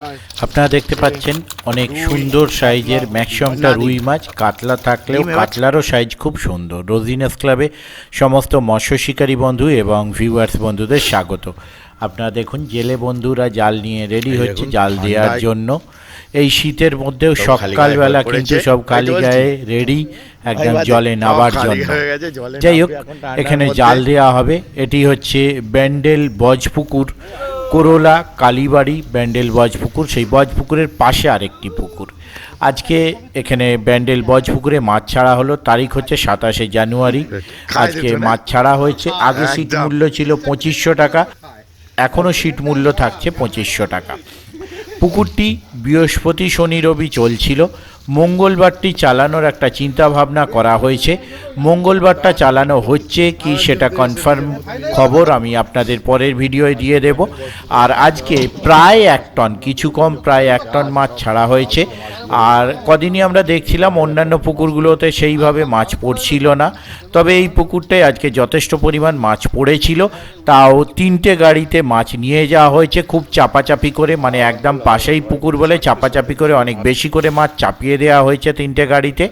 আপনারা দেখতে পাচ্ছেন অনেক সুন্দর সাইজের ম্যাক্সিমামটা রুই মাছ, কাতলা থাকলেও কাতলারও সাইজ খুব সুন্দর। রোজিনাস ক্লাবে সমস্ত মৎস্য শিকারী বন্ধু এবং ভিউয়ার্স বন্ধুদের স্বাগত। আপনারা দেখুন জেলে বন্ধুরা জাল নিয়ে রেডি হচ্ছে জাল দেওয়ার জন্য। এই শীতের মধ্যেও সকালবেলা কিন্তু সব খালি গায়ে রেডি একদম জলে নামার জন্য। যাই হোক, এখানে জাল দেওয়া হবে। এটি হচ্ছে ব্যান্ডেল বজপুকুর, করোলা কালীবাড়ি ব্যান্ডেল বজপুকুর। সেই বজপুকুরের পাশে আরেকটি পুকুর। আজকে এখানে ব্যান্ডেল বজপুকুরে মাছ ছাড়া হলো। তারিখ হচ্ছে 27শে জানুয়ারি। আজকে মাছ ছাড়া হয়েছে। আগে সিট মূল্য ছিল 2500 টাকা, এখনও সিট মূল্য থাকছে 2500 টাকা। পুকুরটি বৃহস্পতি শনি রবি চলছিল। মঙ্গলবারটি চালানোর একটা চিন্তা ভাবনা করা হয়েছে। মঙ্গলবারটা চালানো হচ্ছে কি সেটা কনফার্ম খবর আমি আপনাদের পরের ভিডিওয়ে দিয়ে দেব। আর আজকে প্রায় 1 টন, কিছু কম প্রায় 1 টন মাছ ছাড়া হয়েছে। আর কদিনই আমরা দেখছিলাম অন্যান্য পুকুরগুলোতে সেইভাবে মাছ পড়ছিল না, তবে এই পুকুরটায় আজকে যথেষ্ট পরিমাণ মাছ পড়েছিল। তাও 3টে গাড়িতে মাছ নিয়ে যাওয়া হয়েছে, খুব চাপাচাপি করে, মানে একদম পাশেই পুকুর বলে চাপাচাপি করে অনেক বেশি করে মাছ চাপিয়ে দেওয়া হয়েছে 3টে গাড়িতে।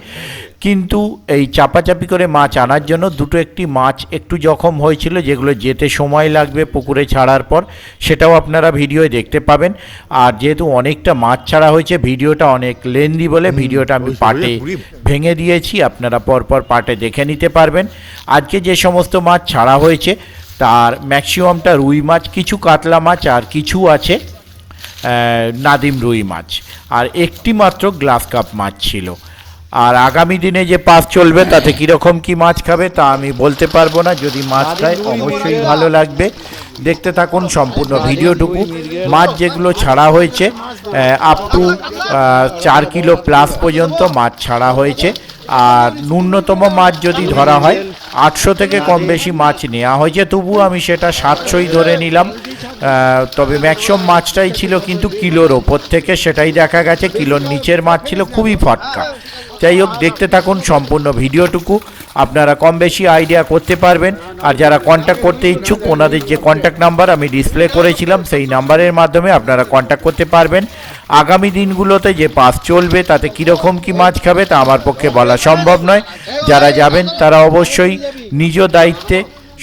কিন্তু এই চাপাচাপি করে মাছ আনার জন্য একটি মাছ একটু জখম হয়েছিল, যেগুলো যেতে সময় লাগবে পুকুরে ছাড়ার পর, সেটাও আপনারা ভিডিওয়ে দেখতে পাবেন। আর যেহেতু অনেকটা মাছ ছাড়া হয়েছে, ভিডিওটা অনেক লেন্দি বলে ভিডিওটা আমি পার্টে ভেঙে দিয়েছি, আপনারা পরপর পার্টে দেখে নিতে পারবেন। আজকে যে সমস্ত মাছ ছাড়া হয়েছে তার ম্যাক্সিমামটা রুই মাছ, কিছু কাতলা মাছ, আর কিছু আছে নাদিম রুই মাছ, আর একটি মাত্র গ্লাস কাপ মাছ ছিল। আর আগামী দিনে যে পাস চলবে তাতে কীরকম কী মাছ খাবে তা আমি বলতে পারবো না। যদি মাছ খায় অবশ্যই ভালো লাগবে, দেখতে থাকুন সম্পূর্ণ ভিডিওটুকু। মাছ যেগুলো ছাড়া হয়েছে আপ টু 4 কিলো প্লাস পর্যন্ত মাছ ছাড়া হয়েছে। আর ন্যূনতম মাছ যদি ধরা হয় 800 থেকে কম বেশি মাছ নেওয়া হয়েছে, তবুও আমি সেটা 700ই ধরে নিলাম। তবে ম্যাক্সিমাম মাছটাই ছিল কিন্তু কিলোর ওপর থেকে, সেটাই দেখা গেছে। কিলোর নিচের মাছ ছিল খুবই ফটকা। যাই হোক, দেখতে থাকুন সম্পূর্ণ ভিডিওটুকু, আপনারা কম বেশি আইডিয়া করতে পারবেন। আর যারা কন্ট্যাক্ট করতে ইচ্ছুক, ওনাদের যে কন্ট্যাক্ট নাম্বার আমি ডিসপ্লে করেছিলাম সেই নাম্বারের মাধ্যমে আপনারা কন্ট্যাক্ট করতে পারবেন। আগামী দিনগুলোতে যে পাস চলবে তাতে কীরকম কী মাছ খাবে তা আমার পক্ষে বলা সম্ভব নয়। যারা যাবেন তারা অবশ্যই নিজ দায়িত্বে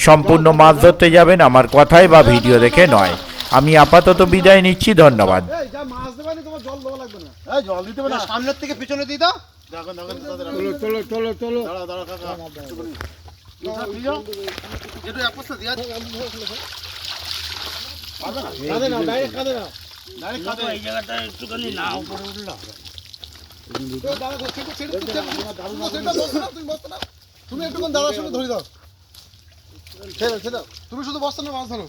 সম্পূর্ণ মাছ ধরতে যাবেন, আমার কথায় বা ভিডিও দেখে নয়। আমি আপাতত বিদায় নিচ্ছি, ধন্যবাদ। সামনের থেকে পিছনে দিয়ে দাও। তুমি একটু দাদার সঙ্গে ধরে দাও, তুমি শুধু বস্তা না মাছ ধরো।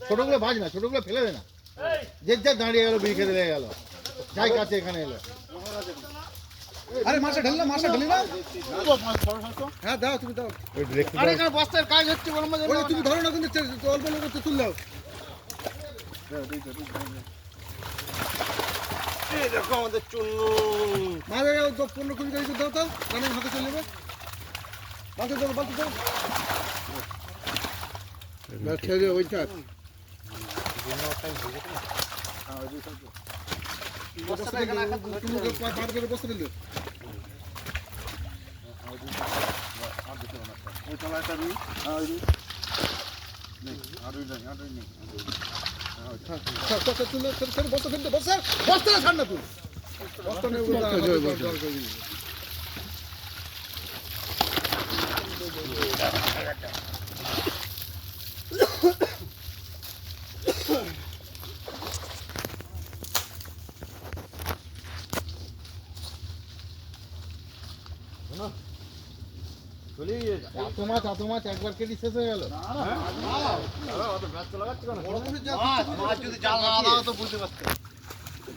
ছোটগুলো ভাজ না, ছোটগুলো ফেলে দে না, যে যা দাঁড়িয়ে গেল বিড়ি খেতে লেগে গেল, যাই কাছে এখানে এলো। আরে মাছটা ঢেল না, মাছটা ঢেলি না। হ্যাঁ দাও, তুমি দাও। আরে এখানে বস্তার কাজ হচ্ছে, তুমি ধরো না, কিন্তু অল্প লোক তুল দাও। দেখো আমাদের চুন্নু মাছ 15-20 গাড়ি দাও তো, রানের হাতে চলে যাবে। বালতি দাও, বালতি দাও। ছেড়ে ওইটা বস্তা এখানে রাখা, তুমি পার করে বস্তা দিলে। এই তলা একটা রুই, আর রুই নেই, আর রুই নেই, আর রুই নেই। আচ্ছা তুলে ছেড়ে বস্তা ফেলতে, বস্তা ছাড় না তুই, বস্তা নেই এত মাছ একবার কেটে শেষ হয়ে গেল।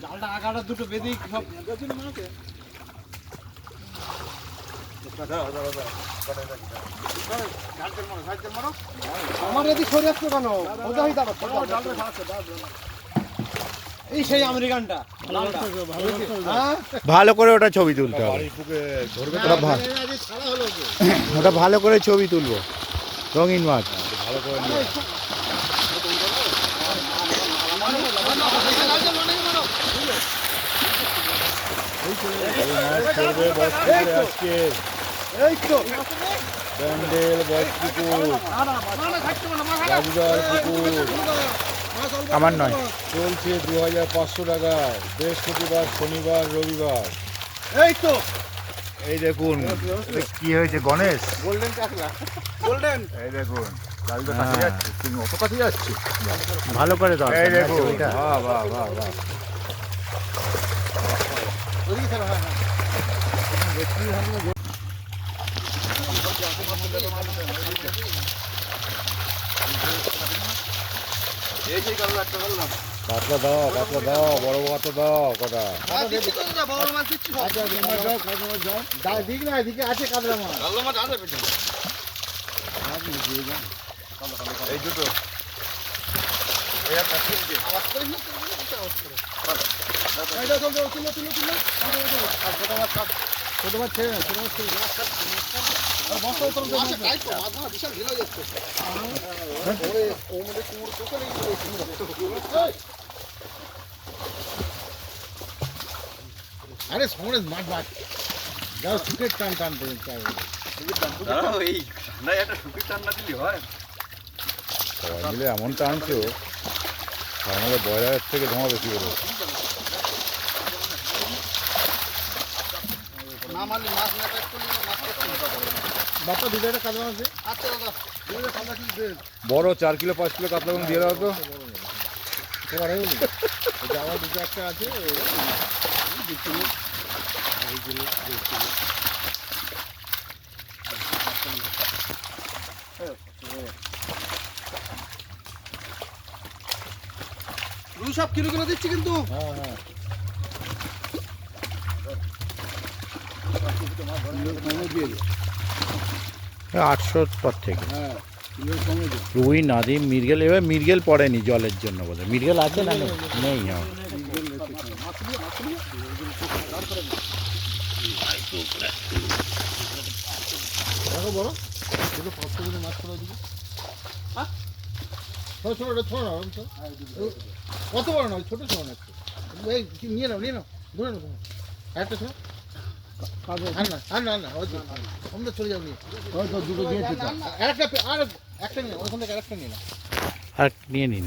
জালটা আগাটা দুটো বেঁধে সব আমার এদিকে সরে আসছে কেন? এই সেই আমেরিকানটা ভালো করে ওটা ছবি তুলতে হবে, ওটা ভালো করে ছবি তুলবো। রঙিন মাছ ভালো করে মাছ পড়বে বস্তিপুরে আজকে এই তো ব্যান্ডেল বস্তিপুর রাজুদার পুকুর আমার নয়। চলছে 2500 টাকায় বৃহস্পতিবার শনিবার রবিবার। এই তো এই দেখুন এটা কি হয়েছে গণেশ, গোল্ডেন কাঁকড়া গোল্ডেন এই দেখুন রাজুদার কাছে যাচ্ছে, তুমি অত কাছে যাচ্ছে, ভালো করে দাও। এই দেখুন বাহ বাহ বাহ বাহ। ওদিকে চলো হ্যাঁ কাতলা দাও বড় কাতলা দাও কটা। আচ্ছা তোমার যাও কাজে যাও দিক না এদিকে আছে কাঁকড়া মাছ এই দুটো ছোট মাছ ছেড়ে না ছোট মাছ ছেড়ে বস্তা উত্তর আরে সমরে মাছ মাছ যাও সুখের টান টান সবাই মিলে এমন টানছো আমাদের বয়লারের থেকে ধোঁয়া বেশি করে। না মারলে মাছ না কাট করলে মাছ বাপ্পা দুটো কাঁচা মাছ দে আচ্ছা দাদা দুটো কাঁচা কি দে বড় 4 কিলো 5 কিলো কাতলা গুলো দিয়ে দাও তো। এবারে যাওয়া দুটো একটা আছে রুই সব কিলো কিলো দিচ্ছি কিন্তু হ্যাঁ হ্যাঁ 800 পর থেকে হ্যাঁ কিলো কমে দে রুই নাদিম মৃগেল, এবার মৃগেল পড়েনি জলের জন্য বোধ হয়। মৃগেল আছে না নেই? নেই হ্যাঁ। দেখো বড় দুটো 500 করে মাছ করে দিবি হ্যাঁ ছোট ছোট ছোট না কত বড় নয় ছোট ছোট না এই নিয়ে নাও ধরে নাও একটা ছোট না ওই আমরা চলে যাও নিয়ে ওই তো দুটো দিয়েছি আর একটা নিয়ে ওখান থেকে আরেকটা নিয়ে না আর নিয়ে নিন।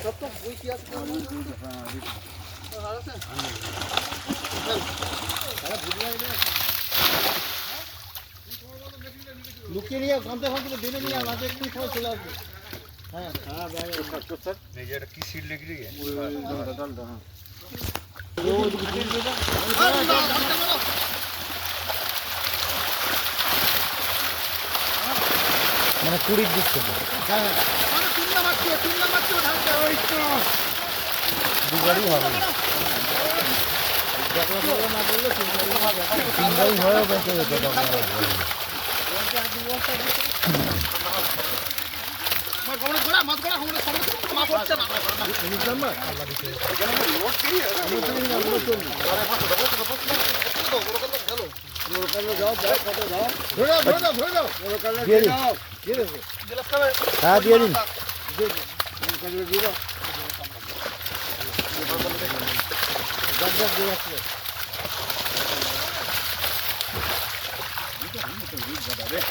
সব তো বই কি আছে লুকিয়ে নিয়ে ঘন্টা ঘন্টা দিনে নিয়ে আমাকে একটু সময় চলে আসবে হ্যাঁ হ্যাঁ এটা কি সিল লিখলি মানে 20 দিক থেকে হ্যাঁ মানে তিন নাম্বার ঢালতে ওই তো দুবারই হবে। না বললে তিনবারই হয়ে বেঁচে যেত। হ্যাঁ দিয়ে দিন।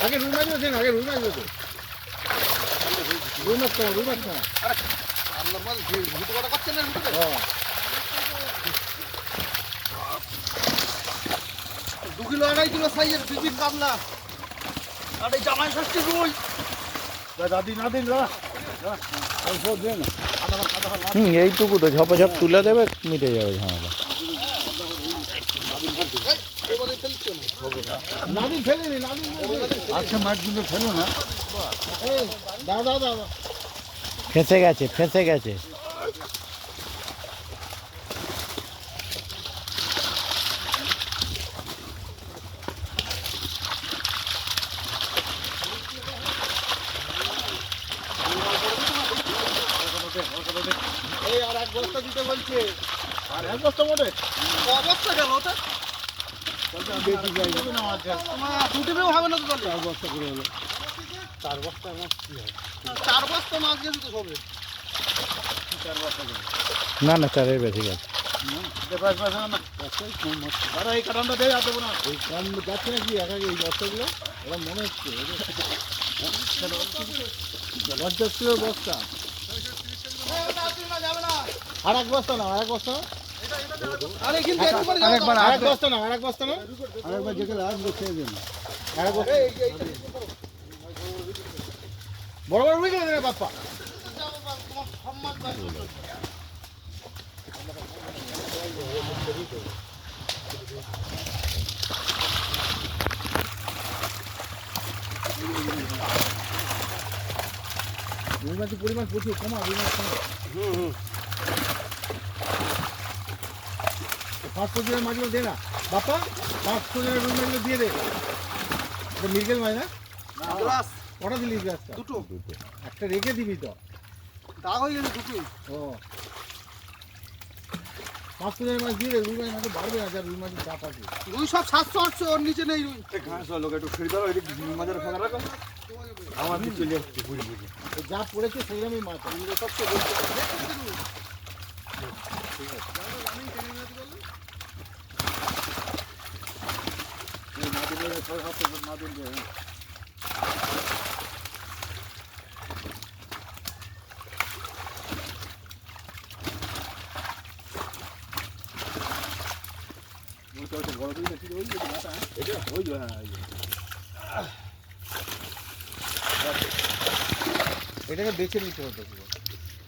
আগে রুই মাছ দেন আগে রুই মাছ দেন রুই মাছ খাও দু কিলো 2.5 কিলো সাইজের বিবির কাতলা আর এই জামাই ষষ্ঠী রুই দাদি না দিন অল্প দেন এইটুকু তো ঝপাঝপ তুলে দেবে, মিটে যাবে ঝামেলা। নাদিন ফেলেনি নাদিন আচ্ছা মাছগুলো ফেলো না দাদা ফেঁসে গেছে। এই আর এক বস্তা দিতে বলছে আর এক বস্তা মোটে অবস্থা গেল ওটা বেশি যাই দুটিও হবে না তো তাহলে 4 বস্তা করে হলো 4 বস্তা মাছ কি হয় 4 বস্তা মাছ দিয়ে দিতে হবে 4 বস্তা না 4-এর বেশি গেছে। এই কাটানটা দিয়ে যাবো না, এই কান যাচ্ছে নাকি একা এই বস্তাগুলো, এরা মনে হচ্ছে লজ্জাস্তির বস্তা। আর এক বস্তা না, আর এক বস্তা না, আর এক বস্তা না, আর এক বস্তা না, আরেকবার যেখানে আসবে খেয়ে দেন। আর এক বস্তা বড় বড় রুই করে দেবে বাপ্পা। রুই মাছের পরিমাণ প্রচুর, কমা রুই মাছ কমা। 500 জনের মাছগুলো দে না বাপ্পা, 500 জনের রুই মাছগুলো দিয়ে দে। এটা মিরগেল মাছ না? কটা দিলি গ্লাসটা? দুটো। একটা রেখে দিবি তো, তা হয়ে গেছে দুটোই। ও 500 জনের মাছ দিয়ে দে, রুই মাছ মাত্র বাড়বে না, যা রুই মাছের দাঁত আছে। রুই সব 700-800, ওর নিচে নেই রুই। লোক একটু ছেড়ে দাও, রুই মাছের ফাঁকা রাখো। আমার চলে যাচ্ছে বুঝি বুঝি, যা পড়েছে সেইরকমই মাছ সব তো বলছে। ঠিক আছে, এটাকে বেছে নিতে হতো।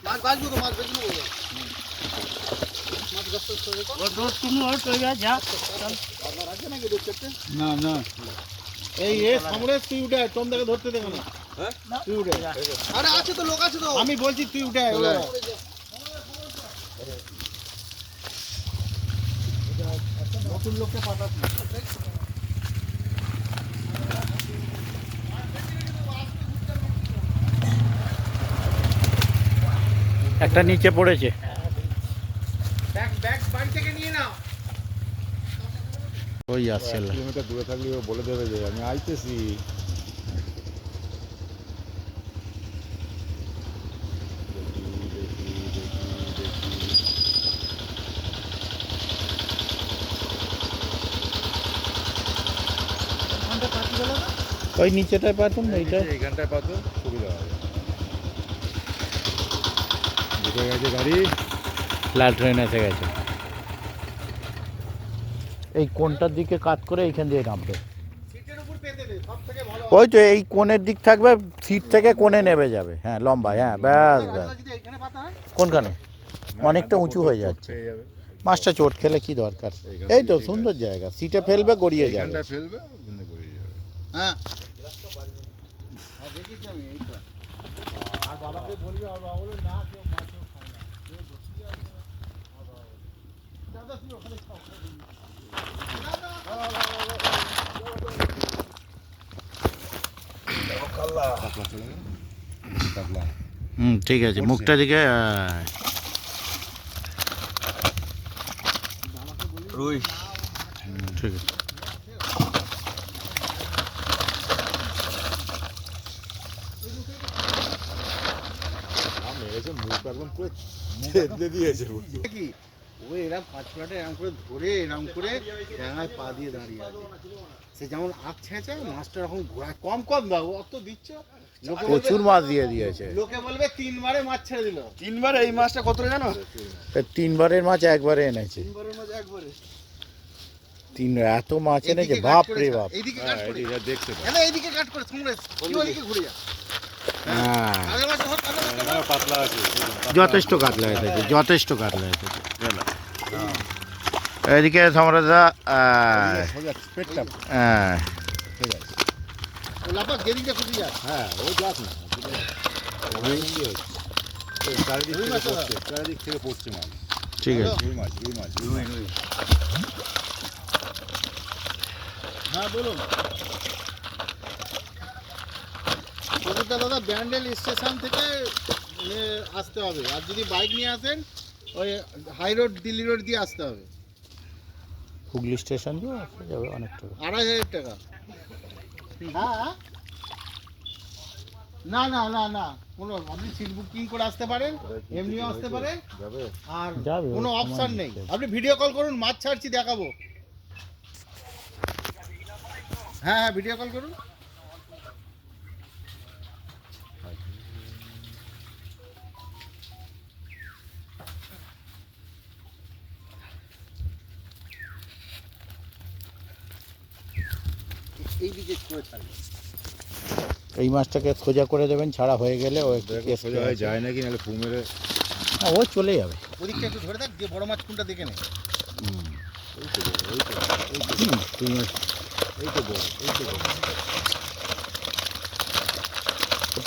মাছ বাঁচবো তো, মাছ বেছে নেবো। না না, এই সামনে তুই উঠে আয়, তোমটাকে ধরতে দেবো না। তুই উঠে আরে আছে তো, লোক আছে তো, আমি বলছি তুই উঠে আয়। নতুন লোককে পাঠাচ্ছি। একটা নিচে পড়েছে। ওই আসছে। কিলোমিটার দূরে থাকলে ও বলে দেবে যে আমি আইতেছি। ওই নিচেটায় পাতুন না, এইটা এইখানটায় পাতো সুবিধা হবে। ঢুকে গেছে গাড়ি, লাল ট্রেন এসে গেছে। এই কোনটার দিকে কাট করে এইখান দিয়ে নামবে। ওই তো এই কোণের দিক থাকবে, সিট থেকে কোণে নেমে যাবে। হ্যাঁ লম্বা, হ্যাঁ ব্যাস ব্যাস। কোনখানে অনেকটা উঁচু হয়ে যাচ্ছে, পেয়ে যাবে। মাছটা চোট খেলে কি দরকার। এই তো সুন্দর জায়গা, সিটে ফেলবে গড়িয়ে যাবে। এইখানটায় ফেলবে, ওখানে গড়িয়ে যাবে। হ্যাঁ দেখিস আমি এইটা। আর বাবাকে বলবি, আর বাবা বলে না কেউ মাছও খায় না, কেউ ধরতেই আসে না। দাদা তুই ওখানে খাও। কাতলা চলে গেল, কাতলা। ঠিক আছে, মুখটা দিকে রুই ঠিক আছে। মেরেছে মুখ একদম পুরো ছেদে দিয়েছে। কি ও এরা 5 ফ্ল্যাটে এরকম করে ধরে, এরকম করে ডাঙায় পা দিয়ে দাঁড়িয়ে আছে। সে যেমন আখ ছেঁচে মাছটা এরকম ঘোরায়, কম কম দাও, অত দিচ্ছ। প্রচুর মাছ দিয়ে দিয়েছে। লোকে বলবে 3 বারে মাছ ছেড়ে দিল। 3 বার এই মাছটা কত জানো? 3 বারের মাছ একবারে এনেছে। 3 বারের মাছ একবারে। এত মাছ এনেছে, বাপ রে বাপ। এইদিকে কাট করে, এটা দেখতে পাই। এনে এইদিকে কাট করে, তোমরা কি ওইদিকে ঘুরে যা। হ্যাঁ আরে মাছ ধর, এখানে পাতলা আছে। যথেষ্ট কাতলা এসেছে, যথেষ্ট কাতলা এসেছে। এদিকে সম্রাটদা সোজা পেটটা হ্যাঁ ঠিক আছে। ও লাফা যেদিকে খুঁজে যা। হ্যাঁ ও যাক না, চারিদিক থেকে পড়ছে মাছ। ঠিক আছে। রুই মাছ, রুই মাছ, রুই মাছ। হ্যাঁ বলুন। কলকাতা দাদা ব্যান্ডেল স্টেশন থেকে আসতে হবে, আর যদি বাইক নিয়ে আসেন ওই হাই রোড দিল্লি রোড দিয়ে আসতে হবে। হুগলি স্টেশন দিয়ে আসা যাবে অনেকটা। 2500 টাকা। হ্যাঁ না না না না, কোনো আপনি সিট বুকিং করে আসতে পারেন, এমনিও আসতে পারেন, যাবে আর যাবে, কোনো ওর অপশন সময় নেই। দিতে হবে। আপনি ভিডিও কল করুন, মাছ ছাড়ছি দেখাবো। হ্যাঁ হ্যাঁ, ভিডিও কল করুন। এই দিকে করে ছাড়বে। এই মাছটাকে সোজা করে দেবেন, ছাড়া হয়ে গেলে ও একটু দেখো কেস সোজা হয়ে যায় নাকি, নাহলে ফু মেরে না, ও চলে যাবে। ওদিকটা একটু ধরে থাক, যে বড় মাছ কোনটা দেখে নে। তুই মাছ এই তো বড়, এই তো বড়।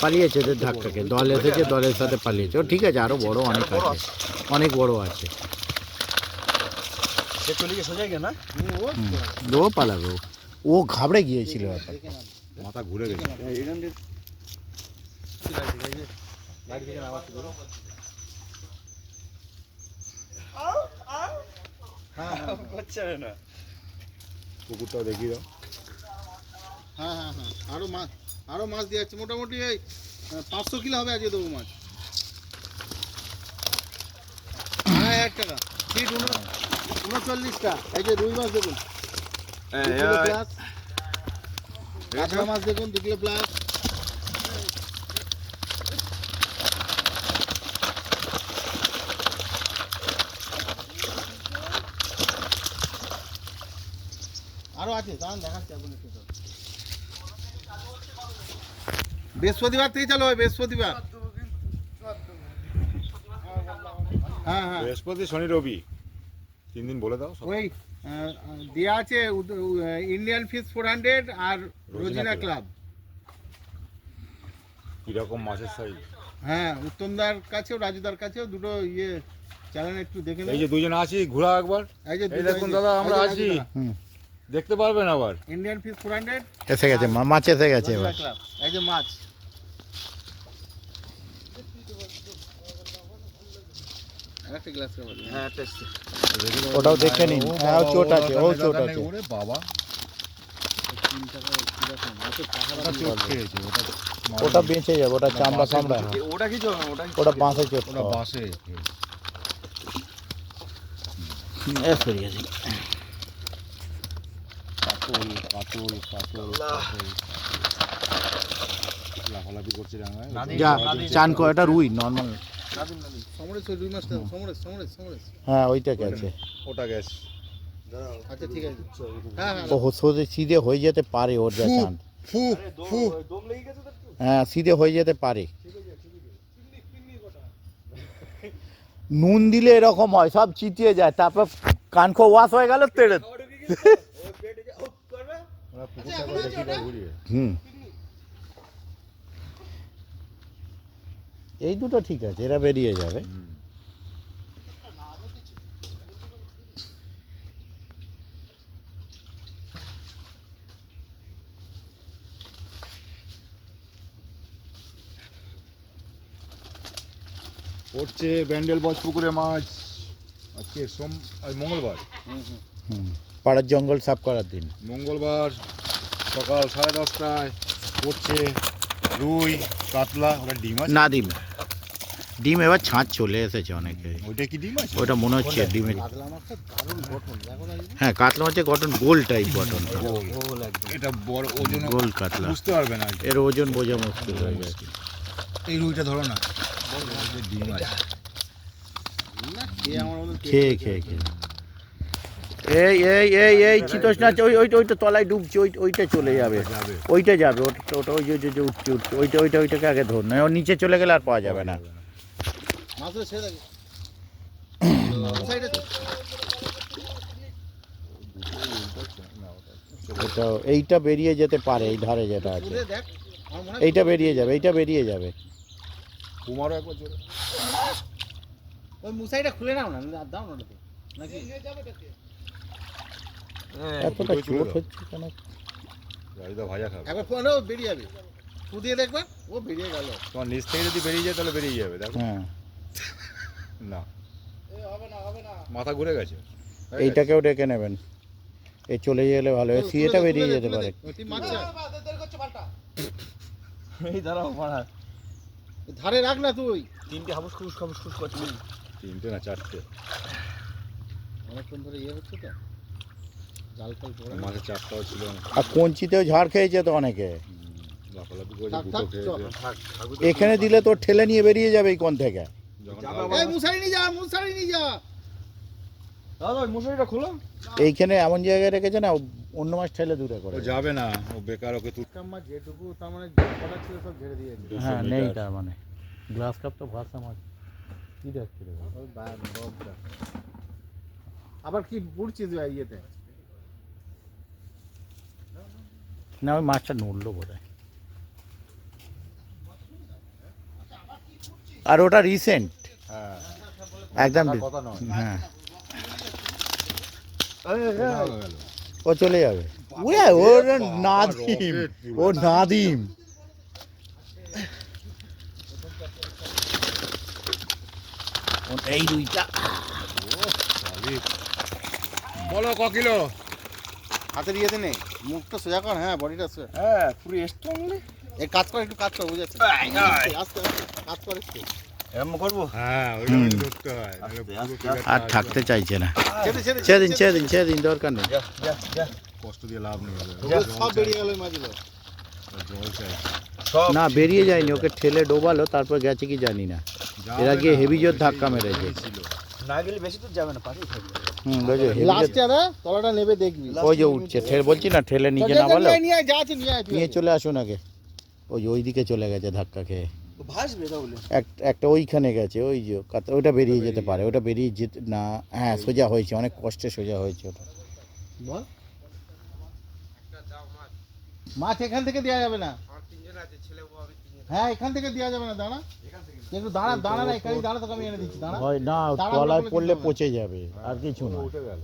পালিয়েছে ওদের ধাক থেকে, দল এসেছে, দলের সাথে পালিয়েছে। ও ঠিক আছে, আরো বড় অনেক আছে, অনেক বড় আছে। সে চলে গিয়ে সোজা গিয়ে না ও পালাবে, ও ঘাবড়ে গিয়েছিল এখন। মাথা ঘুরে গেছে। এখান থেকে গাড়ি থেকে আওয়াজ করো। হ্যাঁ হ্যাঁ হচ্ছে না। কুকুরটাও দেখিয়ে দাও। হ্যাঁ হ্যাঁ হ্যাঁ, আরো মাছ দিয়ে যাচ্ছে, মোটামুটি এই 500 কিলো হবে আজকে দেবো মাছ। 1000 টাকা ফিট, 39টা। এই যে রুই মাছ দেখুন, 2 কিলো প্লাস। কাতলা মাছ দেখুন, 2 কিলো প্লাস। আরো আছে, দাঁড়ান দেখাচ্ছি আপনাদের। বৃহস্পতিবার থেকে চালু হয়, বৃহস্পতিবার। হ্যাঁ হ্যাঁ, বৃহস্পতি শনি রবি 3 দিন বলে দাও সব। ওই দেওয়া আছে ইন্ডিয়ান ফিশ 400 আর রোজিনা ক্লাব। কিরকম মাছের সাইজ? হ্যাঁ, উত্তমদার কাছেও রাজুদার কাছেও দুটো ইয়ে চ্যানেল একটু দেখে এই যে দুজন আছি, ঘোরা একবার। এই দেখুন দাদা, আমরা আছি, দেখতে পারবেন আবার। ইন্ডিয়ান ফিশ 400 এসে গেছে, মাছ এসে গেছে রোজিনা এবার। ক্লাব। এই যে মাছ, একটা গ্লাস খাবার। হ্যাঁ একটা এসছে। ওটাও দেখে নিন। হ্যাঁ, ও চোট আছে, ও চোট আছে। ওরে বাবা, 3 টাকা কিরকম মাছের টাকা ওটা চোট খেয়েছে, ওটা ওটা বেঁচে যাবে, ওটা চামড়া চামড়া। ওটা কি জন্য ওটা ওটা বাঁশে চোট ওটা বাসে। সরিয়েছি। কাতল কাতল কাতল কাতল লাফালাফি করছে ডাঙায়। যা চান কর, এটা রুই নর্মাল। সমরেশ, ওই রুই মাছটা সমরেশ সমরেশ সমরেশ। হ্যাঁ, ওইটা গেছে। ওটা গ্যাস। আচ্ছা ঠিক আছে। হ্যাঁ হ্যাঁ, ও সোজা সিধে হয়ে যেতে পারে ওর যা চান। ফু ফু। দম লেগে গেছে তো। হ্যাঁ, সিধে হয়ে যেতে পারে। নুন দিলে এরকম হয়, সব চিতিয়ে যায়, তারপর কানখো ওয়াশ হয়ে গেল তেড়ে। ওরা পুকুরটা করে দেখি দাও ঘুরিয়ে। হুম, এই দুটো ঠিক আছে, এরা বেরিয়ে যাবে। পড়ছে ব্যান্ডেল বজ পুকুরে মাছ। আজকে মঙ্গলবার। হুম, পাড়ার জঙ্গল সাফ করার দিন। মঙ্গলবার সকাল 10:30টায় পড়ছে রুই কাতলা। ওটা ডিম আছে না, ডিম এবার ছাঁচ চলে এসেছে অনেকে। ওইটা কি ডিম আছে? ওটা মনে হচ্ছে ডিমের। কাতলা মাছটা দারুণ গঠন, দেখো না এই যে। হ্যাঁ, কাতলা মাছের গঠন গোল টাইপ গঠন, গোল। এটা বড় ওজন, গোল কাতলা। বুঝতে পারবে না। এর ওজন বোঝা মুশকিল হয়ে গেছে। এই রুইটা ধরো না, ডিম আছে। না, খেয়ে আমার মনে হচ্ছে খেয়ে খেয়ে খেয়ে এই এই এই এই চিতোষ না, ওইটা তলায় ডুবছে, ওইটা চলে যাবে, যাবে। ওইটা যাবে, ওটা ওই যে উঠছে ওইটাকে আগে ধর না, ওর নিচে চলে গেলে আর পাওয়া যাবে না। মাছটা ছেড়ে দেখে। সাইডে ওটা এইটা বেরিয়ে যেতে পারে, এই ধারে যেটা আছে তুলে দেখ, আমার মনে হয় এইটা বেরিয়ে যাবে, এইটা বেরিয়ে যাবে। কুমারও একবার জোরে। ওই মুসাইটা খুলে নাও না, আর দাও না ওটাতে। নাকি এতটা দুটোই তুলে চোট দাও। হচ্ছে কেন? রাজুদা ভাজা খাবে। একবার ফোনেও বেরিয়ে যাবে, ফু দিয়ে দেখবেন, ও বেরিয়ে গেল। তোমার নিচ থেকে যদি বেরিয়ে যায় তাহলে বেরিয়ে যাবে, দেখো। হ্যাঁ, না, মাথা ঘুরে গেছে। এইটাকেও ডেকে নেবেন, এই চলে গেলে ভালো, সিএটা বেরিয়ে যেতে পারে। তুই মাছ ছাড়। এই দাঁড়াও মারা ধারে রাখ না তুই। তিনটে হাবুস খুবুস করছে। 3টে না 4টে। অনেকক্ষণ ধরে ইয়ে হচ্ছে তো, জাল ফাল পড়ে না। মাঝে 4টাও ছিল। আর কঞ্চিতেও ঝাড় খেয়েছে তো অনেকে। লাফালাফি করেছে, থাক, দুটো থাক, খেয়েছে। এখানে দিলে তোর ঠেলে নিয়ে বেরিয়ে যাবে এই কোণ থেকে। যখন এই মুসারি নিয়ে যা, মুসারি নিয়ে যা। দাদা ওই মশারিটা খোলো। এইখানে এমন জায়গায় রেখেছে না, অন্য মাছ ঠেলে দূরে করে। ও যাবে না, ও বেকার, ওকে তুই মাছ যেটুকু তার মানে কটা ছিল সব ঝেড়ে দিয়েছে। 200 হ্যাঁ নেই মিটার। তার মানে গ্লাস কাপ তো ভাষা মাছ কি দেখছি রে বাবা? ওই ডগটা। আবার কি বুড়ছিস ভাই ইয়েতে? না ওই মাছটা নড়লো বোধ হয়। আর ওটা রিসেন্ট হ্যাঁ, একদম থাকার কথা নয়। হ্যাঁ কোথাও গেল। ও চলে যাবে। ওর নাদিম, ও নাদিম। এই দুইটা বলো ক কিলো? হাতের ইয়েতে নেই, মুখটা সোজা কর। হ্যাঁ বডিটা সোজা। হ্যাঁ পুরো স্ট্রং নে। এই কাজ কর, একটু কাজ কর, বুঝেছিস? আস্তে আস্তে কাজ কর একটু। এরকম করবো। হ্যাঁ, ওইটা হুম। ধরতে হয়, নাহলে পুরো আস্তে, ফিগারটা আর আসবে থাকতে না। চাইছে না। ছেড়ে ছেড়ে ছেড়ে দিন দরকার নেই। যা যা যা। কষ্ট দিয়ে লাভ নেই। ওগুলো সব বেরিয়ে গেল ওই মাছগুলো। জল চাই। সব না বেরিয়ে যায়নি, ওকে ঠেলে ডোবালো, তারপর গেছে কি জানি না। যাবে এরা গিয়ে না, হেভি জোর ওই ধাক্কা সেই মেরেছে। ছিল। না গেলে বেশি দূর যাবে না, পাশেই থাকবে। বুঝলি হেভি জোর। লাস্টে আরে তলাটা নেবে দেখবি। ওই যে উঠছে, বলছি না ঠেলে নিচে চল, নামালো। নিয়ে আয়, যা আছে নিয়ে আয় তুই নিয়ে আগে। চলে আসুন আগে। ওই দিকে চলে গেছে ধাক্কা খেয়ে। ও ভাসবে তাহলে। একটা ওইখানে গেছে, ওই যে ওইটা বেরিয়ে যেতে পারে, ওটা বেরিয়ে যেতে না। হ্যাঁ সোজা হয়েছে, অনেক কষ্টে সোজা হয়েছে ওটা। বল। মাছ এখান থেকে দেওয়া যাবে না। হ্যাঁ এখান থেকে দেওয়া যাবে না, দাঁড়া একটু, দাঁড়া দাঁড়া না, এখানে দাঁড়া, তোকে আমি এনে দিচ্ছি, দাঁড়া। হয় না, দাঁড়া তলায় বলে পড়লে কিছু পচে যাবে, আর কিছু না। উঠে গেল।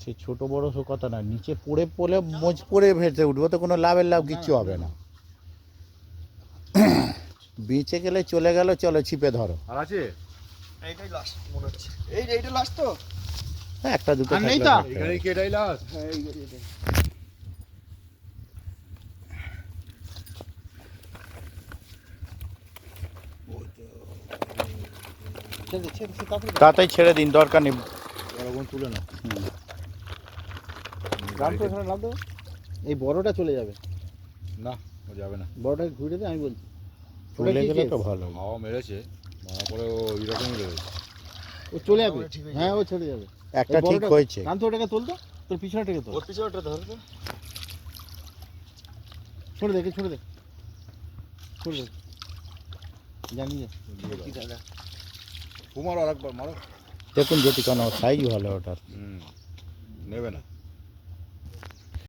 সে ছোট বড় সে কথা না, নিচে পড়ে পড়লে মোজ পড়ে ভেসে উঠবো, তো কোনো লাভ কিচ্ছু হবে না। বেঁচে গেলে চলে গেল, চলো ছিপে ধরো। আর আছে? এইটাই লাস্ট মনে হচ্ছে। এইটা লাস্ট তো। হ্যাঁ, একটা দুটো আর নেই থাকলে তো? ধরতে এখানে হবে। কি এটাই লাস্ট? হ্যাঁ এইটাই। ছেড়ে দে, ছেড়ে দে, তাড়াতাড়ি। তাড়াতাড়ি ছেড়ে দিন, দরকার নেই। ওরকম তুলে না। লাভ তো এখানে লাভ দেবো। এই বড়টা চলে যাবে, না, ও যাবে না। বড়টাকে ঘুরে দে, আমি বলছি। চলে কি গেলে কেস? তো ভালো। হাওয়া মেরেছে, মারা পরে ও এরকমই রয়েছে। ও চলে যাবে। ঠিক হয়ে হ্যাঁ ও ছেড়ে যাবে। একটা এই ঠিক বড়টা- হয়েছে। কান্ত ওটাকে তুলতো, তোর পিছনেটাকে তোল। ওর পিছনেটা ধরো তো। ছড়ে দে, ছড়ে দে, ছড়ে দে, জানি যা। কি দাদা। কুমার আরেকবার মারো। দেখুন যদি কোনো সাইজ ভালো ওটার। নেবে না।